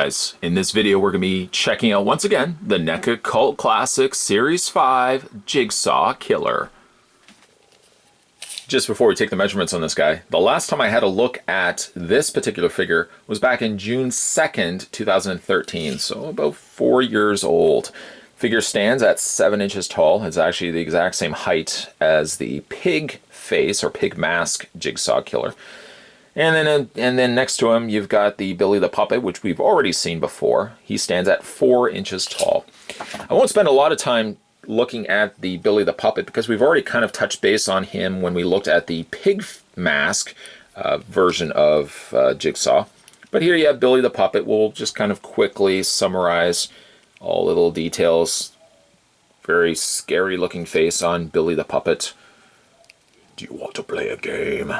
guys, in this video we're going to be checking out once again the NECA Cult Classic Series 5 Jigsaw Killer. Just before we take the measurements on this guy, the last time I had a look at this particular figure was back in June 2nd, 2013, so about 4 years old. Figure stands at 7 inches tall. It's actually the exact same height as the pig face or pig mask Jigsaw Killer. And then next to him, you've got the Billy the Puppet, which we've already seen before. He stands at 4 inches tall. I won't spend a lot of time looking at the Billy the Puppet because we've already kind of touched base on him when we looked at the pig mask version of Jigsaw. But here you have Billy the Puppet. We'll just kind of quickly summarize all the little details. Very scary looking face on Billy the Puppet. Do you want to play a game?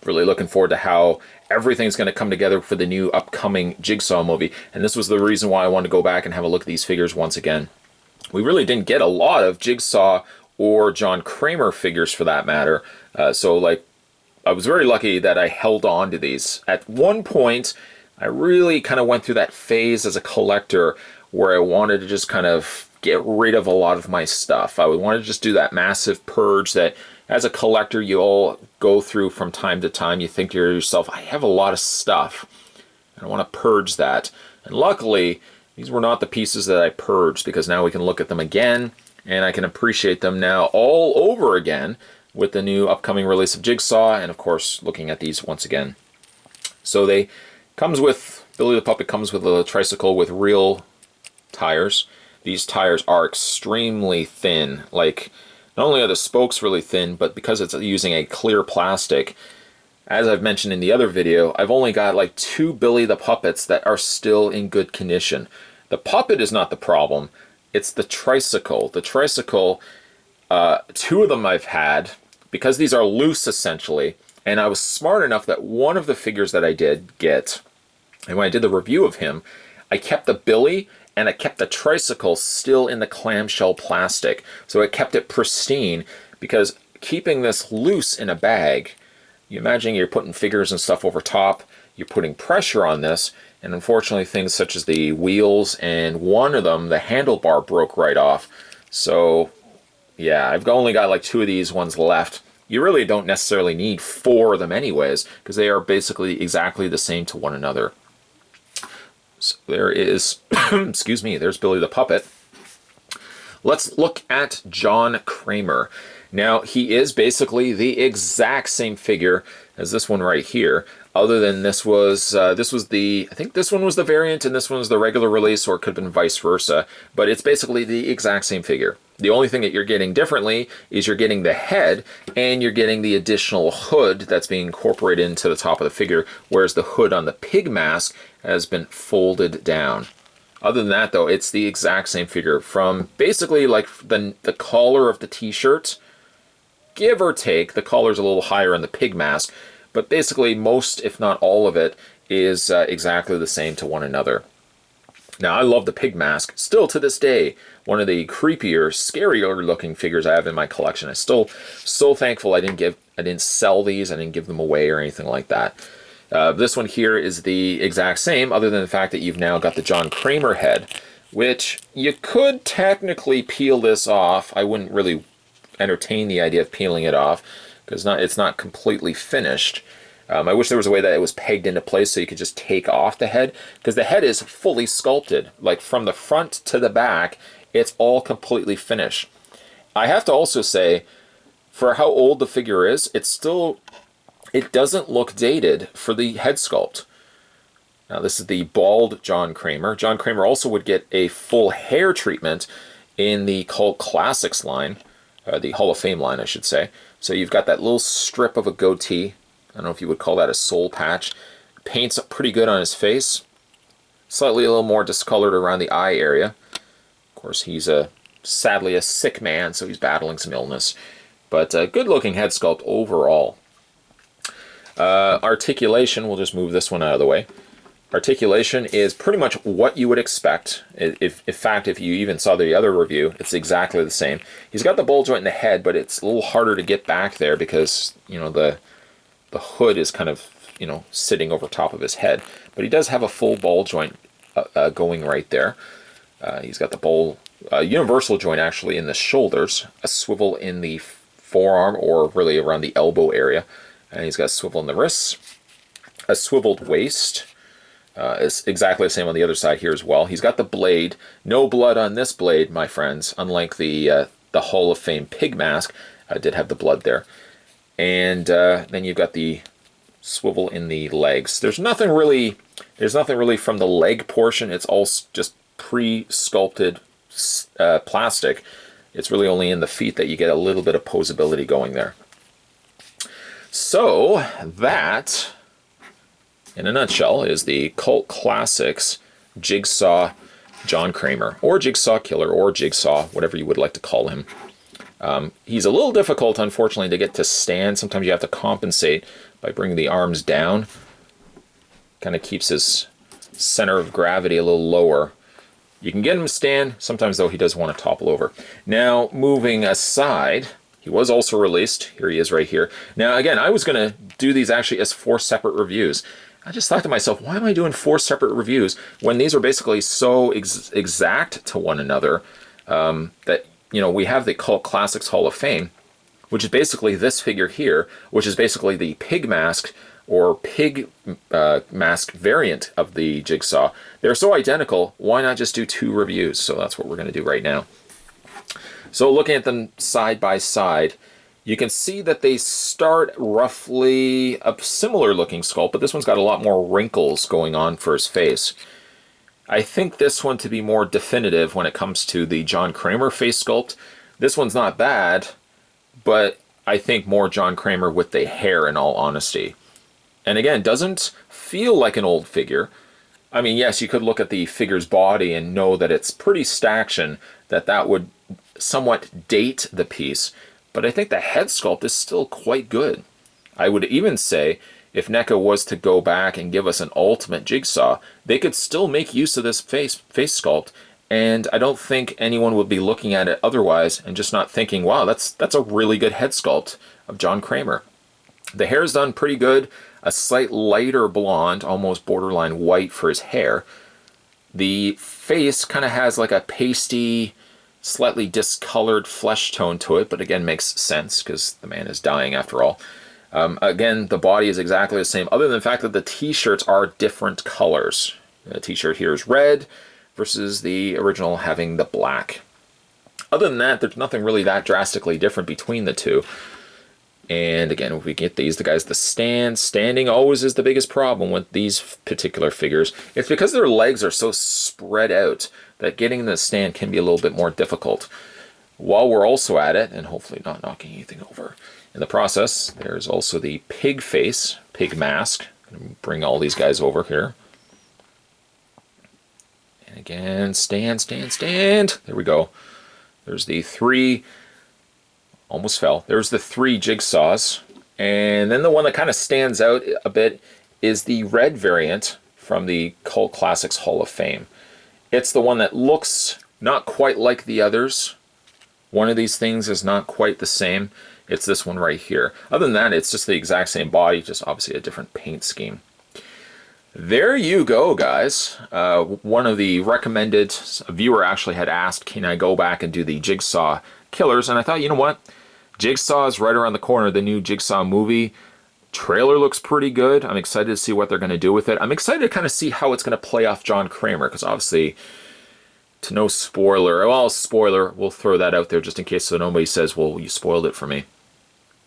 Really looking forward to how everything's going to come together for the new upcoming Jigsaw movie. And this was the reason why I wanted to go back and have a look at these figures once again. We really didn't get a lot of Jigsaw or John Kramer figures for that matter. So I was very lucky that I held on to these. At one point, I really kind of went through that phase as a collector where I wanted to just kind of get rid of a lot of my stuff. I wanted to just do that massive purge that as a collector you all go through from time to time. You think to yourself, I have a lot of stuff and I want to purge that. And luckily, these were not the pieces that I purged, because now we can look at them again and I can appreciate them now all over again with the new upcoming release of Jigsaw, and of course looking at these once again. So Billy the Puppet comes with a tricycle with real tires. These tires are extremely thin. Not only are the spokes really thin, but because it's using a clear plastic, as I've mentioned in the other video, I've only got 2 Billy the Puppets that are still in good condition. The puppet is not the problem, it's the tricycle. The tricycle, 2 of them I've had, because these are loose essentially, and I was smart enough that one of the figures that I did get, and when I did the review of him, I kept the Billy and I kept the tricycle still in the clamshell plastic. So it kept it pristine, because keeping this loose in a bag, you imagine you're putting figures and stuff over top, you're putting pressure on this, and unfortunately things such as the wheels and one of them, the handlebar, broke right off. So yeah, I've only got 2 of these ones left. You really don't necessarily need 4 of them anyways, because they are basically exactly the same to one another. So there is, excuse me, there's Billy the Puppet. Let's look at John Kramer. Now, he is basically the exact same figure as this one right here, other than I think this one was the variant and this one was the regular release, or it could have been vice versa, but it's basically the exact same figure. The only thing that you're getting differently is you're getting the head and you're getting the additional hood that's being incorporated into the top of the figure, whereas the hood on the pig mask has been folded down. Other than that, though, it's the exact same figure, from basically the collar of the t-shirt, give or take. The collar's a little higher on the pig mask, but basically most, if not all of it, is exactly the same to one another. Now, I love the pig mask, still to this day, one of the creepier, scarier looking figures I have in my collection. I'm still so thankful I didn't sell these, I didn't give them away or anything like that. This one here is the exact same, other than the fact that you've now got the John Kramer head, which you could technically peel this off. I wouldn't really entertain the idea of peeling it off, because it's not completely finished. I wish there was a way that it was pegged into place so you could just take off the head, because the head is fully sculpted. From the front to the back, it's all completely finished. I have to also say, for how old the figure is, it doesn't look dated for the head sculpt. Now, this is the bald John Kramer. John Kramer also would get a full hair treatment in the Cult Classics line, the Hall of Fame line, I should say. So you've got that little strip of a goatee. I don't know if you would call that a soul patch. Paints up pretty good on his face. Slightly a little more discolored around the eye area. Of course, he's sadly a sick man, so he's battling some illness. But a good-looking head sculpt overall. Articulation, we'll just move this one out of the way. Articulation is pretty much what you would expect. In fact, if you even saw the other review, it's exactly the same. He's got the ball joint in the head, but it's a little harder to get back there because, the hood is kind of, sitting over top of his head. but he does have a full ball joint going right there. He's got the ball, universal joint actually in the shoulders, a swivel in the forearm, or really around the elbow area, and he's got a swivel in the wrists, a swiveled waist. It's exactly the same on the other side here as well. He's got the blade. No blood on this blade, my friends, unlike the Hall of Fame pig mask. Did have the blood there. And then you've got the swivel in the legs. There's nothing really from the leg portion. It's all just pre-sculpted plastic. It's really only in the feet that you get a little bit of posability going there. So that, in a nutshell, is the Cult Classics Jigsaw John Kramer, or Jigsaw Killer, or Jigsaw, whatever you would like to call him. He's a little difficult, unfortunately, to get to stand. Sometimes you have to compensate by bringing the arms down. Kind of keeps his center of gravity a little lower. You can get him to stand. Sometimes, though, he does want to topple over. Now, moving aside, he was also released. Here he is right here. Now, again, I was going to do these actually as 4 separate reviews. I just thought to myself, why am I doing 4 separate reviews when these are basically so exact to one another that, you know, we have the Cult Classics Hall of Fame, which is basically this figure here, which is basically the pig mask or pig mask variant of the Jigsaw. They're so identical, why not just do 2 reviews? So that's what we're going to do right now. So looking at them side by side, you can see that they start roughly a similar looking sculpt, but this one's got a lot more wrinkles going on for his face. I think this one to be more definitive when it comes to the John Kramer face sculpt. This one's not bad, but I think more John Kramer with the hair, in all honesty. And again, doesn't feel like an old figure. I mean, yes, you could look at the figure's body and know that it's pretty staction, that would somewhat date the piece, but I think the head sculpt is still quite good. I would even say if NECA was to go back and give us an ultimate Jigsaw, they could still make use of this face sculpt, and I don't think anyone would be looking at it otherwise and just not thinking, wow, that's a really good head sculpt of John Kramer. The hair's done pretty good, a slight lighter blonde, almost borderline white for his hair. The face kind of has like a pasty, slightly discolored flesh tone to it, but again makes sense because the man is dying after all. Again, the body is exactly the same, other than the fact that the t-shirts are different colors. The t-shirt here is red versus the original having the black. Other than that, there's nothing really that drastically different between the two. And again, if we get these, the guys, the standing always is the biggest problem with these particular figures. It's because their legs are so spread out that getting the stand can be a little bit more difficult. While we're also at it, and hopefully not knocking anything over in the process, there's also the pig face, pig mask. Bring all these guys over here. And again, stand. There we go. There's the 3... Almost fell. There's the 3 Jigsaws. And then the one that kind of stands out a bit is the red variant from the Cult Classics Hall of Fame. It's the one that looks not quite like the others. One of these things is not quite the same. It's this one right here. Other than that, it's just the exact same body, just obviously a different paint scheme. There you go, guys. One of the recommended, a viewer actually had asked, can I go back and do the Jigsaw Killers? And I thought, you know what? Jigsaw is right around the corner. The new Jigsaw movie trailer looks pretty good. I'm excited to see what they're going to do with it. I'm excited to kind of see how it's going to play off John Kramer, because obviously, to no spoiler, well, spoiler, we'll throw that out there just in case so nobody says, well, you spoiled it for me.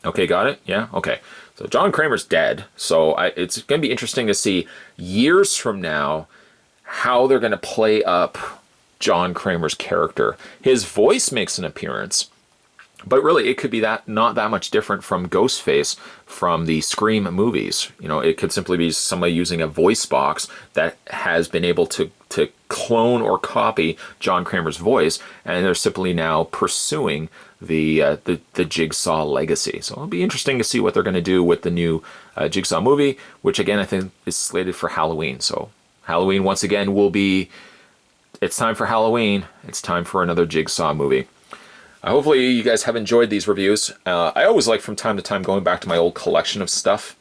Okay, got it? Yeah? Okay. So John Kramer's dead, so it's going to be interesting to see years from now how they're going to play up John Kramer's character. His voice makes an appearance, but really it could be not that much different from Ghostface from the Scream movies. You know, it could simply be somebody using a voice box that has been able to clone or copy John Kramer's voice, and they're simply now pursuing the Jigsaw legacy. So it'll be interesting to see what they're going to do with the new Jigsaw movie, which again I think is slated for Halloween. So Halloween once again will be, it's time for Halloween. It's time for another Jigsaw movie. Hopefully you guys have enjoyed these reviews. I always like from time to time going back to my old collection of stuff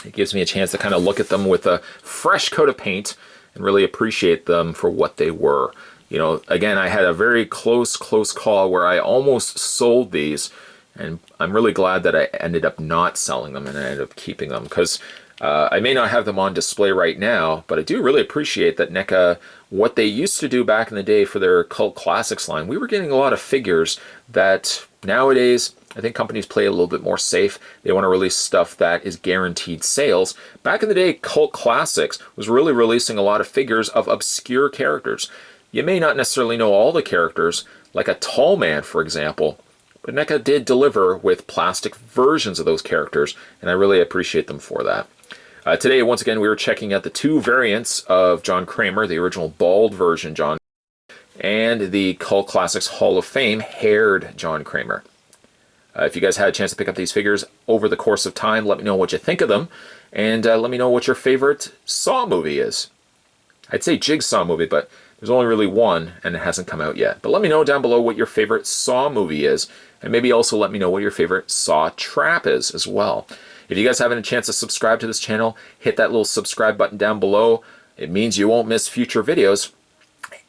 It gives me a chance to kind of look at them with a fresh coat of paint and really appreciate them for what they were. You know, again, I had a very close call where I almost sold these, and I'm really glad that I ended up not selling them and I ended up keeping them, because I may not have them on display right now, but I do really appreciate that NECA, what they used to do back in the day for their Cult Classics line, we were getting a lot of figures that nowadays I think companies play a little bit more safe. They want to release stuff that is guaranteed sales. Back in the day, Cult Classics was really releasing a lot of figures of obscure characters. You may not necessarily know all the characters, like a Tall Man, for example, but NECA did deliver with plastic versions of those characters, and I really appreciate them for that. Today, once again, we were checking out the two variants of John Kramer, the original bald version John, and the Cult Classics Hall of Fame haired John Kramer. If you guys had a chance to pick up these figures over the course of time, let me know what you think of them, and let me know what your favorite Saw movie is. I'd say Jigsaw movie, but there's only really one, and it hasn't come out yet. But let me know down below what your favorite Saw movie is, and maybe also let me know what your favorite Saw trap is as well. If you guys haven't a chance to subscribe to this channel, hit that little subscribe button down below. It means you won't miss future videos.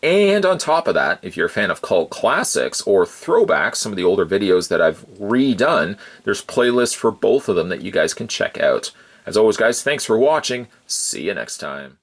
And on top of that, if you're a fan of Cult Classics or Throwback, some of the older videos that I've redone, there's playlists for both of them that you guys can check out. As always, guys, thanks for watching. See you next time.